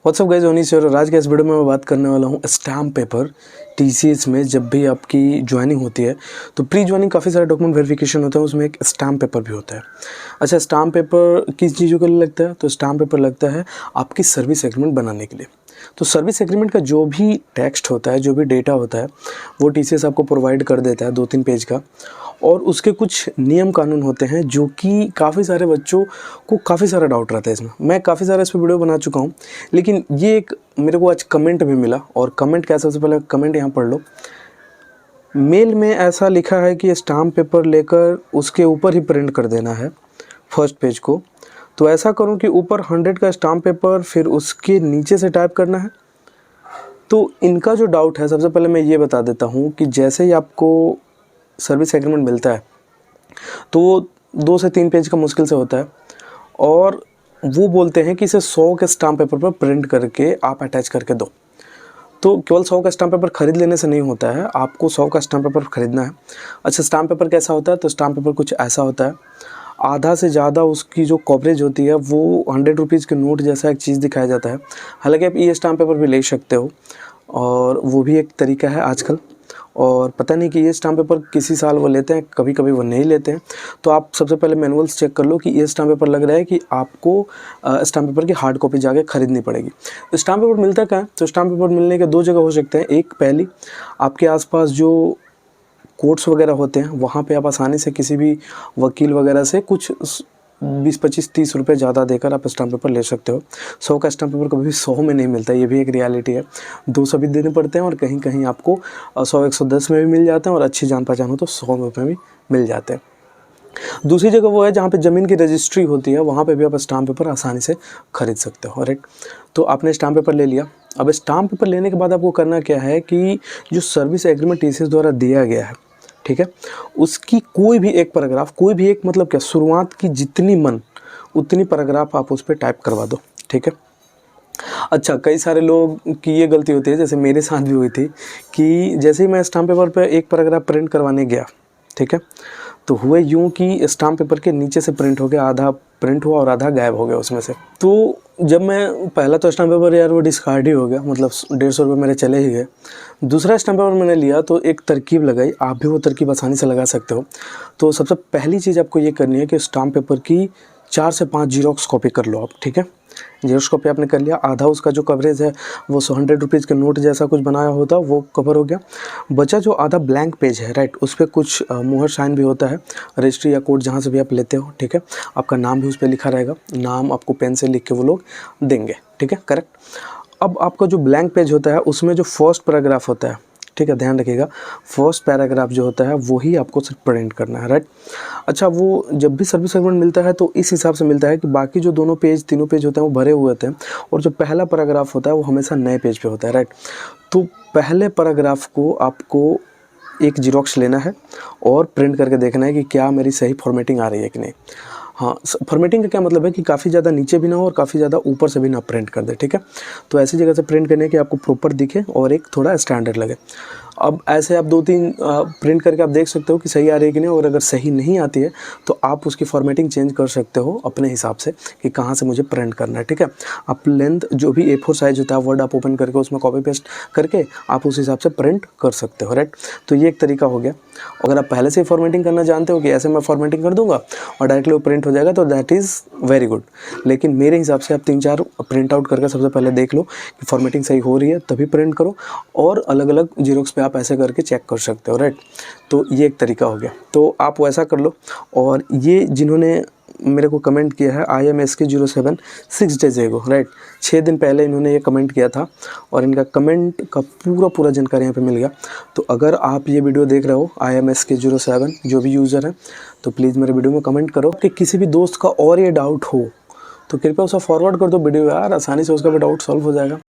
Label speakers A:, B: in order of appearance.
A: WhatsApp guys, ओनीस और आज के इस वीडियो में मैं बात करने वाला हूँ स्टैम्प पेपर टीसीएस में। जब भी आपकी ज्वाइनिंग होती है तो प्री ज्वाइनिंग काफ़ी सारे डॉक्यूमेंट वेरिफिकेशन होता है, उसमें एक स्टैम्प पेपर भी होता है। अच्छा, स्टैम्प पेपर किस चीज़ों के लिए लगता है? तो स्टैम्प पेपर लगता है आपकी सर्विस एग्रीमेंट बनाने के लिए। तो सर्विस एग्रीमेंट का जो भी टेक्स्ट होता है, जो भी डेटा होता है, वो टीसीएस आपको प्रोवाइड कर देता है 2-3 पेज का। और उसके कुछ नियम कानून होते हैं जो कि काफ़ी सारे बच्चों को काफ़ी सारा डाउट रहता है इसमें। मैं काफ़ी सारा इस पर वीडियो बना चुका हूँ, लेकिन ये एक मेरे को आज कमेंट भी मिला। और कमेंट क्या, सबसे पहले कमेंट यहाँ पढ़ लो। मेल में ऐसा लिखा है कि स्टाम्प पेपर लेकर उसके ऊपर ही प्रिंट कर देना है फर्स्ट पेज को। तो ऐसा करूँ कि ऊपर 100 का स्टाम्प पेपर, फिर उसके नीचे से टाइप करना है। तो इनका जो डाउट है, सबसे पहले मैं ये बता देता हूँ कि जैसे ही आपको सर्विस एग्रीमेंट मिलता है तो वो 2 से 3 पेज का मुश्किल से होता है, और वो बोलते हैं कि इसे 100 के स्टाम्प पेपर पर प्रिंट करके आप अटैच करके दो। तो केवल 100 का स्टाम्प पेपर खरीद लेने से नहीं होता है, आपको 100 का स्टाम्प पेपर खरीदना है। अच्छा, स्टाम्प पेपर कैसा होता है? तो स्टाम्प पेपर कुछ ऐसा होता है, आधा से ज़्यादा उसकी जो कवरेज होती है वो 100 रुपीज़ के नोट जैसा एक चीज़ दिखाया जाता है। हालांकि आप ई स्टाम्प पेपर भी ले सकते हो, और वो भी एक तरीका है आजकल। और पता नहीं कि ये स्टाम्प पेपर किसी साल वो लेते हैं, कभी कभी वो नहीं लेते हैं। तो आप सबसे पहले मैनुअल्स चेक कर लो कि ये स्टाम्प पेपर लग रहा है कि आपको स्टाम्प पेपर की हार्ड कॉपी जाके खरीदनी पड़ेगी। तो स्टाम्प पेपर मिलता क्या है? तो स्टाम्प पेपर मिलने के 2 जगह हो सकते हैं। एक, पहली, आपके आसपास जो कोर्ट्स वगैरह होते हैं वहाँ पे आप आसानी से किसी भी वकील वगैरह से कुछ 20-25-30 रुपये ज़्यादा देकर आप स्टाम्प पेपर ले सकते हो। 100 का स्टाम्प पेपर कभी 100 में नहीं मिलता, ये भी एक रियलिटी है। 200 भी देने पड़ते हैं, और कहीं कहीं आपको 100-110 में भी मिल जाते हैं, और अच्छी जान पहचान हो तो 100 रुपये भी मिल जाते हैं। दूसरी जगह वो है जहाँ पे ज़मीन की रजिस्ट्री होती है, वहाँ पे भी आप स्टाम्प पेपर आसानी से खरीद सकते हो। राइट, तो आपने स्टाम्प पेपर ले लिया। अब स्टाम्प पेपर लेने के बाद आपको करना क्या है कि जो सर्विस एग्रीमेंट टीसीएस द्वारा दिया गया है, ठीक है, उसकी कोई भी एक पैराग्राफ, कोई भी एक मतलब क्या, शुरुआत की जितनी मन उतनी पैराग्राफ आप उस पर टाइप करवा दो। ठीक है। अच्छा, कई सारे लोग की ये गलती होती है, जैसे मेरे साथ भी हुई थी, कि जैसे ही मैं स्टाम्प पेपर पे एक पैराग्राफ प्रिंट करवाने गया, ठीक है, तो हुए यूँ कि स्टाम्प पेपर के नीचे से प्रिंट हो गया, आधा प्रिंट हुआ और आधा गायब हो गया उसमें से। तो जब मैं पहला तो स्टाम्प पेपर यार वो डिस्कार्ड ही हो गया, मतलब 150 रुपये मेरे चले ही गए। दूसरा स्टाम्प पेपर मैंने लिया तो एक तरकीब लगाई, आप भी वो तरकीब आसानी से लगा सकते हो। तो सबसे पहली चीज़ आपको ये करनी है कि स्टाम्प पेपर की 4 से 5 जीरोक्स कॉपी कर लो आप। ठीक है, जीरोक्स कॉपी आपने कर लिया, आधा उसका जो कवरेज है वो 100 रुपीज़ के नोट जैसा कुछ बनाया होता वो कवर हो गया। बचा जो आधा ब्लैंक पेज है, राइट, उस पर कुछ मुहर साइन भी होता है, रजिस्ट्री या कोड जहाँ से भी आप लेते हो। ठीक है, आपका नाम भी उस पर लिखा रहेगा, नाम आपको पेन से लिख के वो लोग देंगे। ठीक है, करेक्ट। अब आपका जो ब्लैंक पेज होता है उसमें जो फर्स्ट पैराग्राफ होता है, ठीक है, ध्यान रखिएगा, फर्स्ट पैराग्राफ जो होता है वही आपको सिर्फ प्रिंट करना है। राइट। अच्छा, वो जब भी सर्विस एग्रीमेंट मिलता है तो इस हिसाब से मिलता है कि बाकी जो दोनों पेज, तीनों पेज होते हैं वो भरे हुए होते हैं, और जो पहला पैराग्राफ होता है वो हमेशा नए पेज पे होता है। राइट, तो पहले पैराग्राफ को आपको एक जीरोक्स लेना है और प्रिंट करके देखना है कि क्या मेरी सही फॉर्मेटिंग आ रही है कि नहीं। हाँ, फॉर्मेटिंग का क्या मतलब है कि काफ़ी ज़्यादा नीचे भी ना हो और काफ़ी ज़्यादा ऊपर से भी ना प्रिंट कर दे। ठीक है, तो ऐसी जगह से प्रिंट करने की आपको प्रॉपर दिखे और एक थोड़ा स्टैंडर्ड लगे। अब ऐसे आप 2-3 प्रिंट करके आप देख सकते हो कि सही आ रही है कि नहीं, और अगर सही नहीं आती है तो आप उसकी फॉर्मेटिंग चेंज कर सकते हो अपने हिसाब से कि कहाँ से मुझे प्रिंट करना है। ठीक है, आप लेंथ जो भी A4 साइज़ होता है, वर्ड आप ओपन करके उसमें कॉपी पेस्ट करके आप उस हिसाब से प्रिंट कर सकते हो। राइट, तो ये एक तरीका हो गया। अगर आप पहले से ही फॉर्मेटिंग करना जानते हो कि ऐसे मैं फॉर्मेटिंग कर दूंगा और डायरेक्टली वो प्रिंट हो जाएगा, तो दैट इज़ वेरी गुड। लेकिन मेरे हिसाब से आप 3-4 प्रिंट आउट करके सबसे पहले देख लो कि फॉर्मेटिंग सही हो रही है, तभी प्रिंट करो, और अलग अलग जीरोक्स पे आप ऐसे करके चेक कर सकते हो। राइट, तो ये एक तरीका हो गया, तो आप वैसा कर लो। और ये जिन्होंने मेरे को कमेंट किया है IMSK07 6 days ago, राइट, 6 दिन पहले इन्होंने ये कमेंट किया था, और इनका कमेंट का पूरा जानकारी यहाँ पे मिल गया। तो अगर आप ये वीडियो देख रहे हो IMSK07 जो भी यूज़र है, तो प्लीज़ मेरे वीडियो में कमेंट करो कि किसी भी दोस्त का और ये डाउट हो तो कृपया उसे फॉरवर्ड कर दो वीडियो यार, आसानी से उसका भी डाउट सॉल्व हो जाएगा।